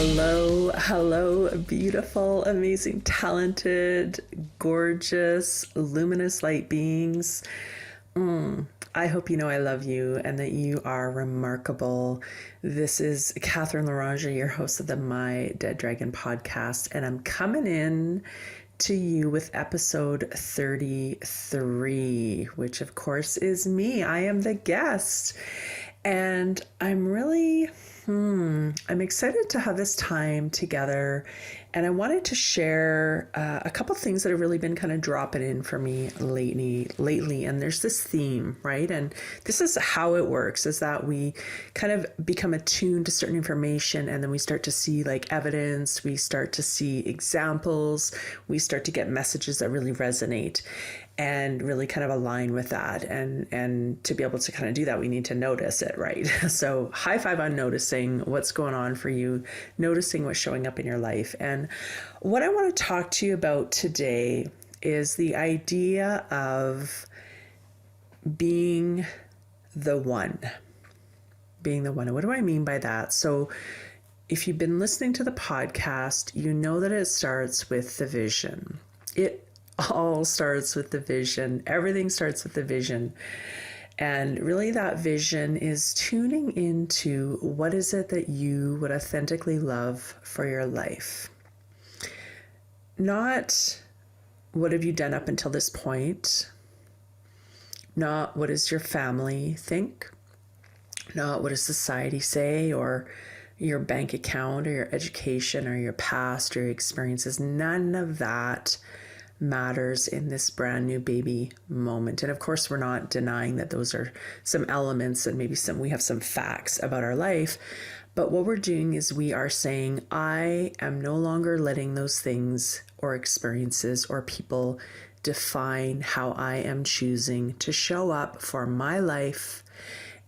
Hello, beautiful, amazing, talented, gorgeous, luminous light beings. I hope you know I love you and that you are remarkable. This is Katherine, your host of the My Dead Dragon podcast, and I'm coming in to you with episode 33, which of course is me. I am the guest, and I'm excited to have this time together, and I wanted to share a couple things that have really been kind of dropping in for me lately. And there's this theme, right? And this is how it works: is that we kind of become attuned to certain information, and then we start to see like evidence, we start to see examples, we start to get messages that really resonate and really kind of align with that. And to be able to kind of do that, we need to notice it, right? So high five on noticing what's going on for you, noticing what's showing up in your life. And what I want to talk to you about today is the idea of being the one. Being the one. And what do I mean by that? So if you've been listening to the podcast, you know that it starts with the vision. It all starts with the vision. Everything starts with the vision. And really that vision is tuning into what is it that you would authentically love for your life. Not what have you done up until this point. Not what does your family think. Not what does society say, or your bank account, or your education, or your past, or your experiences. None of that matters in this brand new baby moment. And of course, we're not denying that those are some elements and maybe we have some facts about our life. But what we're doing is we are saying, I am no longer letting those things or experiences or people define how I am choosing to show up for my life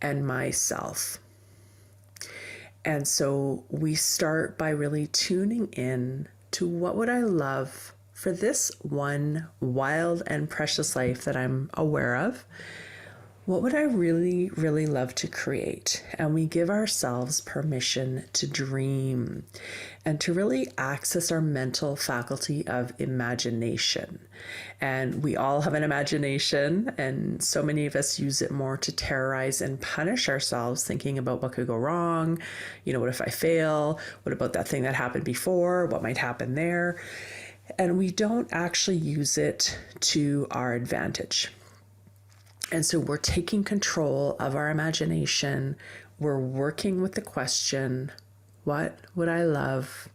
and myself. And so we start by really tuning in to what would I love for this one wild and precious life that I'm aware of. What would I really, really love to create? And we give ourselves permission to dream and to really access our mental faculty of imagination. And we all have an imagination, and so many of us use it more to terrorize and punish ourselves, thinking about what could go wrong. What if I fail? What about that thing that happened before? What might happen there? And we don't actually use it to our advantage. And so we're taking control of our imagination. We're working with the question, what would I love?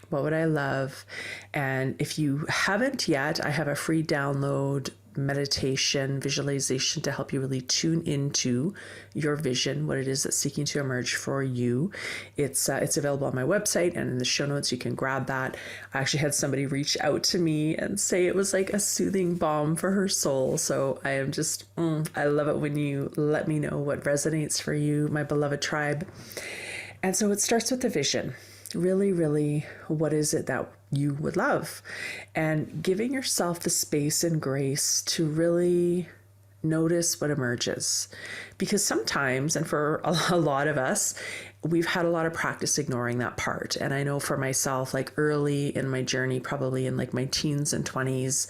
What would I love? And if you haven't yet, I have a free download meditation visualization to help you really tune into your vision, what it is that's seeking to emerge for you. It's available on my website, and in the show notes you can grab that. I actually had somebody reach out to me and say it was like a soothing balm for her soul. So I am just I love it when you let me know what resonates for you, my beloved tribe. And so it starts with the vision. Really, really, what is it that you would love? And giving yourself the space and grace to really notice what emerges. Because sometimes, and for a lot of us, we've had a lot of practice ignoring that part. And I know for myself, like early in my journey, probably in like my teens and 20s,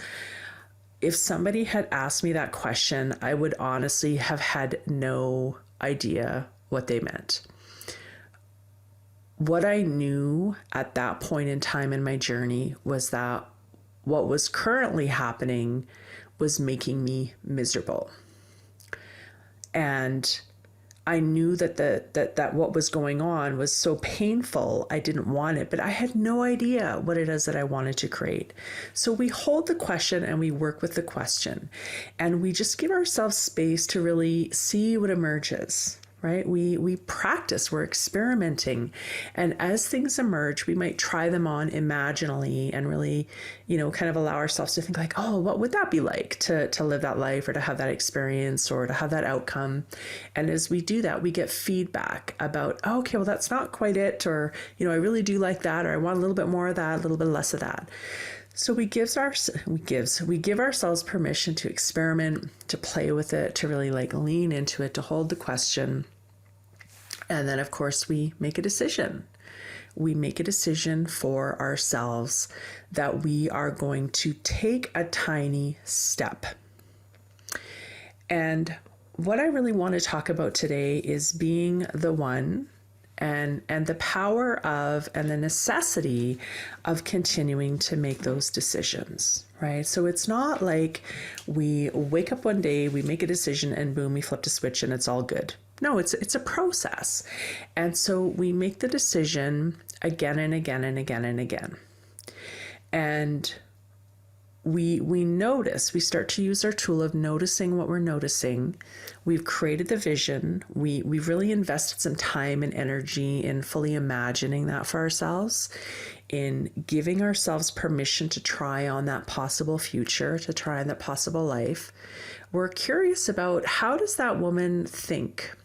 if somebody had asked me that question, I would honestly have had no idea what they meant. What I knew at that point in time in my journey was that what was currently happening was making me miserable. And I knew that what was going on was so painful, I didn't want it, but I had no idea what it is that I wanted to create. So we hold the question and we work with the question, and we just give ourselves space to really see what emerges. Right? We practice, we're experimenting. And as things emerge, we might try them on imaginally and really, kind of allow ourselves to think like, oh, what would that be like to live that life, or to have that experience, or to have that outcome? And as we do that, we get feedback about, oh, okay, well, that's not quite it. Or, I really do like that, or I want a little bit more of that, a little bit less of that. So we give ourselves permission to experiment, to play with it, to really like lean into it, to hold the question. And then of course we make a decision. we make a decision for ourselves that we are going to take a tiny step. And what I really want to talk about today is being the one, and the power of and the necessity of continuing to make those decisions, right? So it's not like we wake up one day, we make a decision, and boom, we flipped a switch and it's all good. No, it's a process. And so we make the decision again and again and again and again. And we notice, we start to use our tool of noticing what we're noticing. We've created the vision. We've really invested some time and energy in fully imagining that for ourselves, in giving ourselves permission to try on that possible future, to try on that possible life. We're curious about, how does that woman think?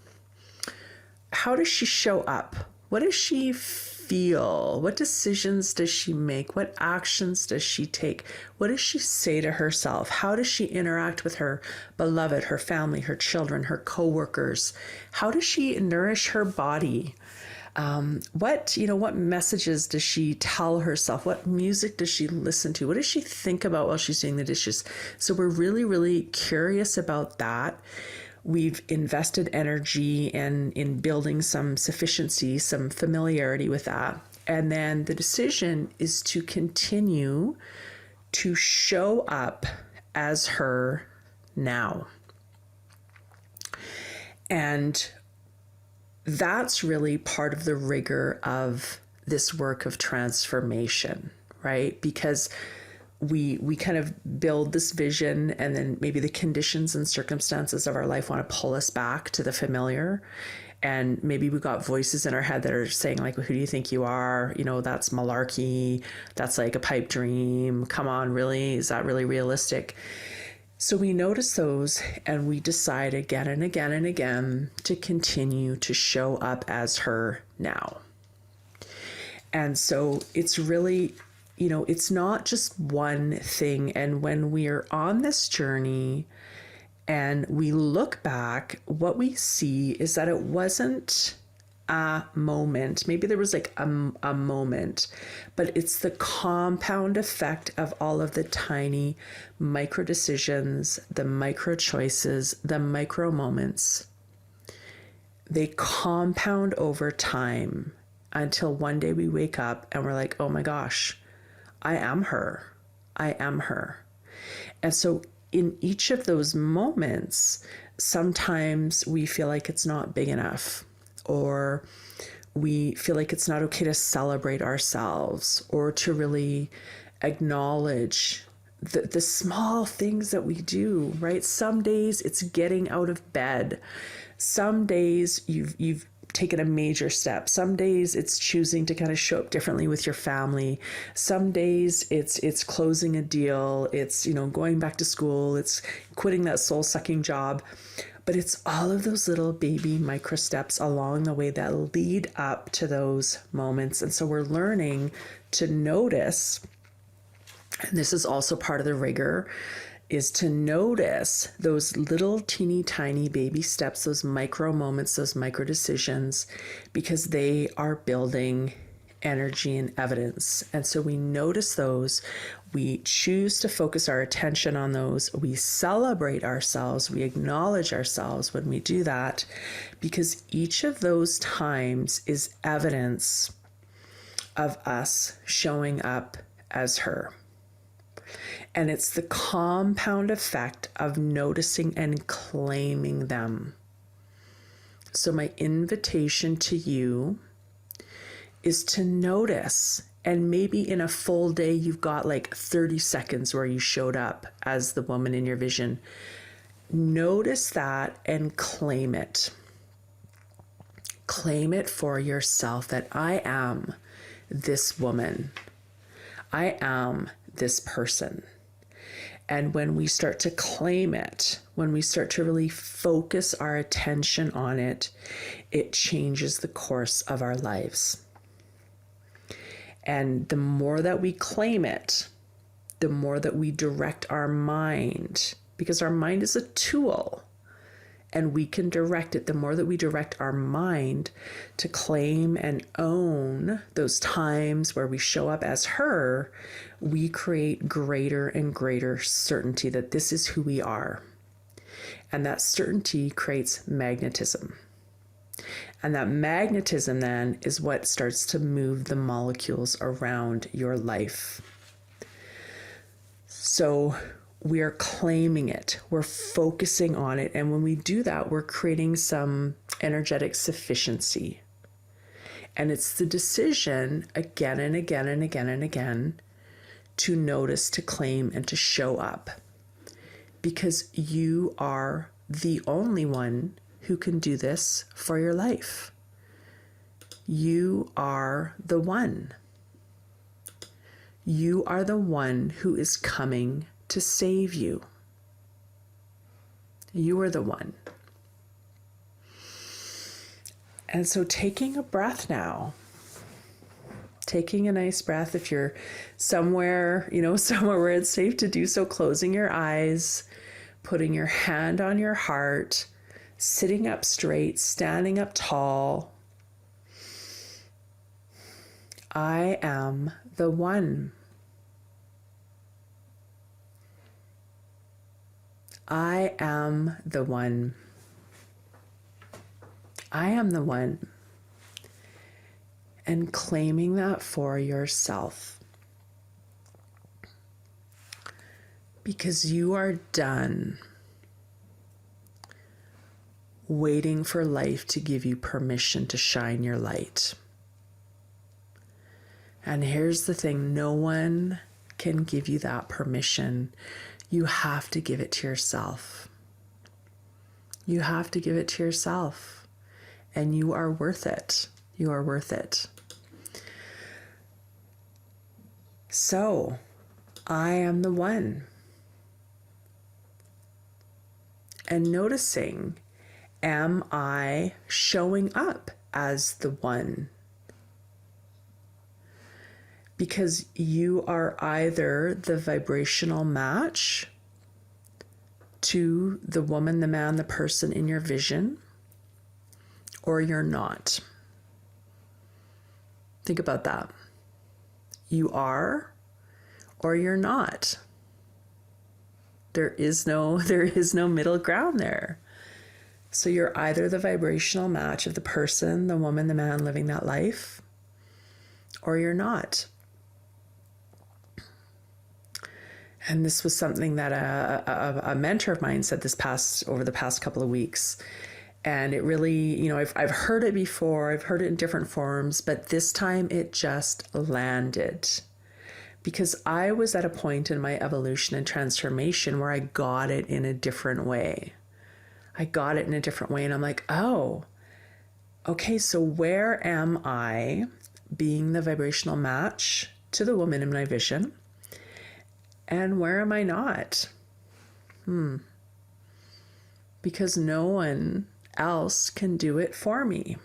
How does she show up? What does she feel? What decisions does she make? What actions does she take? What does she say to herself? How does she interact with her beloved, her family, her children, her coworkers? How does she nourish her body? What messages does she tell herself? What music does she listen to? What does she think about while she's doing the dishes? So we're really, really curious about that. We've invested energy in building some sufficiency, some familiarity with that. And then the decision is to continue to show up as her now. And that's really part of the rigor of this work of transformation, right? Because we kind of build this vision, and then maybe the conditions and circumstances of our life want to pull us back to the familiar. And maybe we got voices in our head that are saying, like, well, who do you think you are? That's malarkey. That's like a pipe dream. Come on, really? Is that really realistic? So we notice those, and we decide again and again and again to continue to show up as her now. And so it's really, it's not just one thing. And when we're on this journey and we look back, what we see is that it wasn't a moment. Maybe there was like a moment, but it's the compound effect of all of the tiny micro decisions, the micro choices, the micro moments. They compound over time until one day we wake up and we're like, oh my gosh, I am her. I am her. And so in each of those moments, sometimes we feel like it's not big enough, or we feel like it's not okay to celebrate ourselves or to really acknowledge the small things that we do, right? Some days it's getting out of bed. Some days you've taken a major step. Some days it's choosing to kind of show up differently with your family. Some days it's closing a deal. It's, going back to school. It's quitting that soul-sucking job. But it's all of those little baby micro steps along the way that lead up to those moments. And so we're learning to notice, and this is also part of the rigor, is to notice those little teeny tiny baby steps, those micro moments, those micro decisions, because they are building energy and evidence. And so we notice those, we choose to focus our attention on those, we celebrate ourselves, we acknowledge ourselves when we do that, because each of those times is evidence of us showing up as her. And it's the compound effect of noticing and claiming them. So my invitation to you is to notice, and maybe in a full day, you've got like 30 seconds where you showed up as the woman in your vision. Notice that and claim it. Claim it for yourself that I am this woman. I am this person. And when we start to claim it, when we start to really focus our attention on it, it changes the course of our lives. And the more that we claim it, the more that we direct our mind, because our mind is a tool. And we can direct it. The more that we direct our mind to claim and own those times where we show up as her, we create greater and greater certainty that this is who we are. And that certainty creates magnetism. And that magnetism then is what starts to move the molecules around your life. So we are claiming it, we're focusing on it. And when we do that, we're creating some energetic sufficiency. And it's the decision again and again and again and again to notice, to claim, and to show up. Because you are the only one who can do this for your life. You are the one. You are the one who is coming to save you. You are the one. And so taking a breath now, taking a nice breath, if you're somewhere, somewhere where it's safe to do so, closing your eyes, putting your hand on your heart, sitting up straight, standing up tall. I am the one. I am the one. I am the one. And claiming that for yourself. Because you are done waiting for life to give you permission to shine your light. And here's the thing, no one can give you that permission. You have to give it to yourself. You have to give it to yourself. And you are worth it. You are worth it. So, I am the one. And noticing, am I showing up as the one? Because you are either the vibrational match to the woman, the man, the person in your vision, or you're not. Think about that. You are, or you're not. There is no middle ground there. So you're either the vibrational match of the person, the woman, the man living that life, or you're not. And this was something that a mentor of mine said over the past couple of weeks. And it really, I've heard it before, I've heard it in different forms, but this time it just landed. Because I was at a point in my evolution and transformation where I got it in a different way. And I'm like, oh, okay, so where am I being the vibrational match to the woman in my vision? And where am I not? Because no one else can do it for me.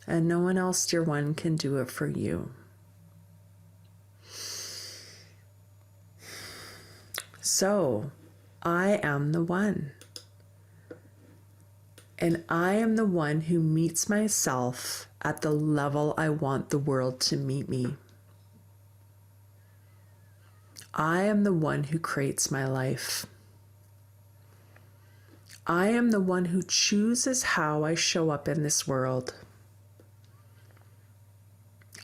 And no one else, dear one, can do it for you. So, I am the one. And I am the one who meets myself at the level I want the world to meet me. I am the one who creates my life. I am the one who chooses how I show up in this world.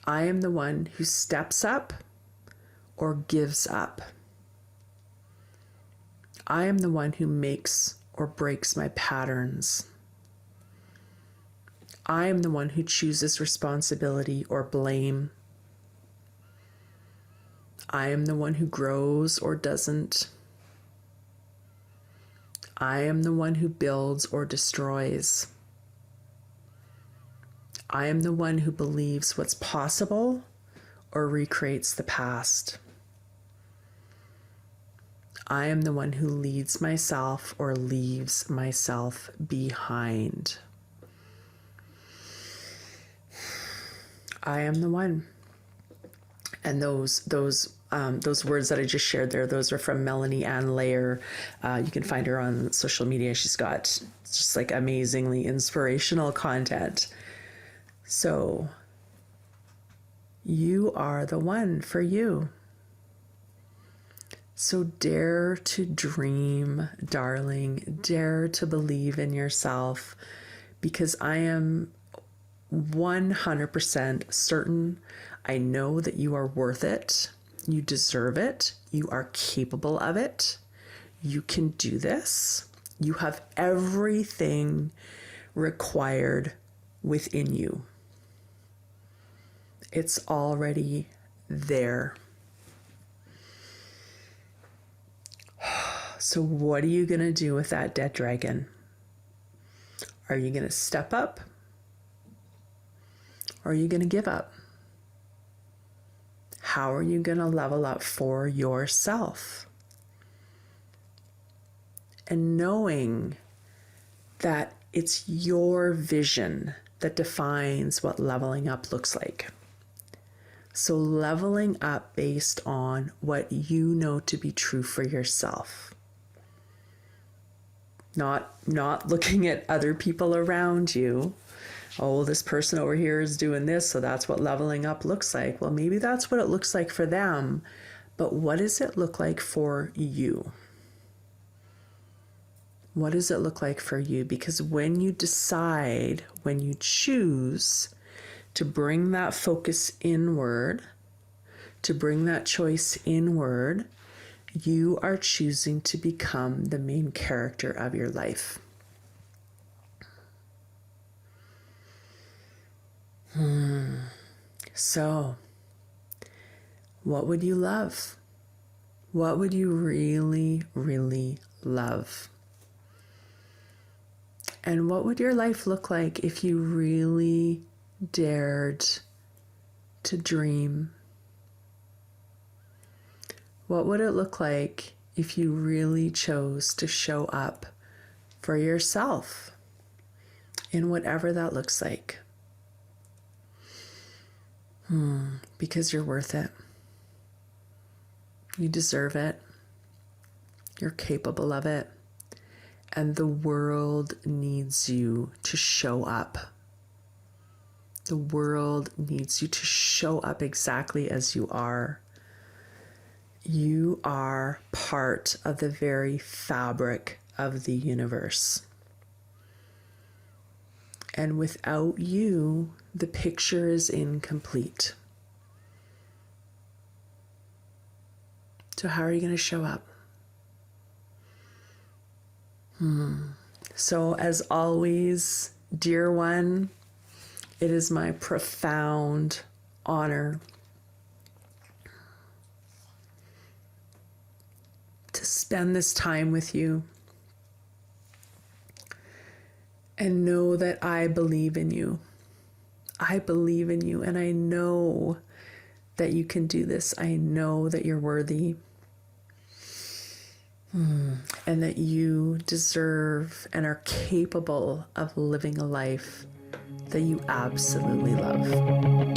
I am the one who steps up or gives up. I am the one who makes or breaks my patterns. I am the one who chooses responsibility or blame. I am the one who grows or doesn't. I am the one who builds or destroys. I am the one who believes what's possible or recreates the past. I am the one who leads myself or leaves myself behind. I am the one. And those those words that I just shared there, those are from Melanie Ann Layer. You can find her on social media. She's got just like amazingly inspirational content. So you are the one for you. So dare to dream, darling. Dare to believe in yourself, because I am 100% certain. I know that you are worth it. You deserve it. You are capable of it. You can do this. You have everything required within you. It's already there. So what are you going to do with that dead dragon? Are you going to step up? Or are you going to give up? How are you going to level up for yourself? And knowing that it's your vision that defines what leveling up looks like. So leveling up based on what you know to be true for yourself. Not looking at other people around you. Oh, this person over here is doing this, so that's what leveling up looks like. Well, maybe that's what it looks like for them, but what does it look like for you? What does it look like for you? Because when you decide, when you choose to bring that focus inward, to bring that choice inward, you are choosing to become the main character of your life. So, what would you love? What would you really, really love? And what would your life look like if you really dared to dream? What would it look like if you really chose to show up for yourself in whatever that looks like? Because you're worth it. You deserve it. You're capable of it. And the world needs you to show up. The world needs you to show up exactly as you are. You are part of the very fabric of the universe. And without you, the picture is incomplete. So how are you going to show up? So as always, dear one, it is my profound honor to spend this time with you and know that I believe in you. I believe in you, and I know that you can do this. I know that you're worthy. And that you deserve and are capable of living a life that you absolutely love.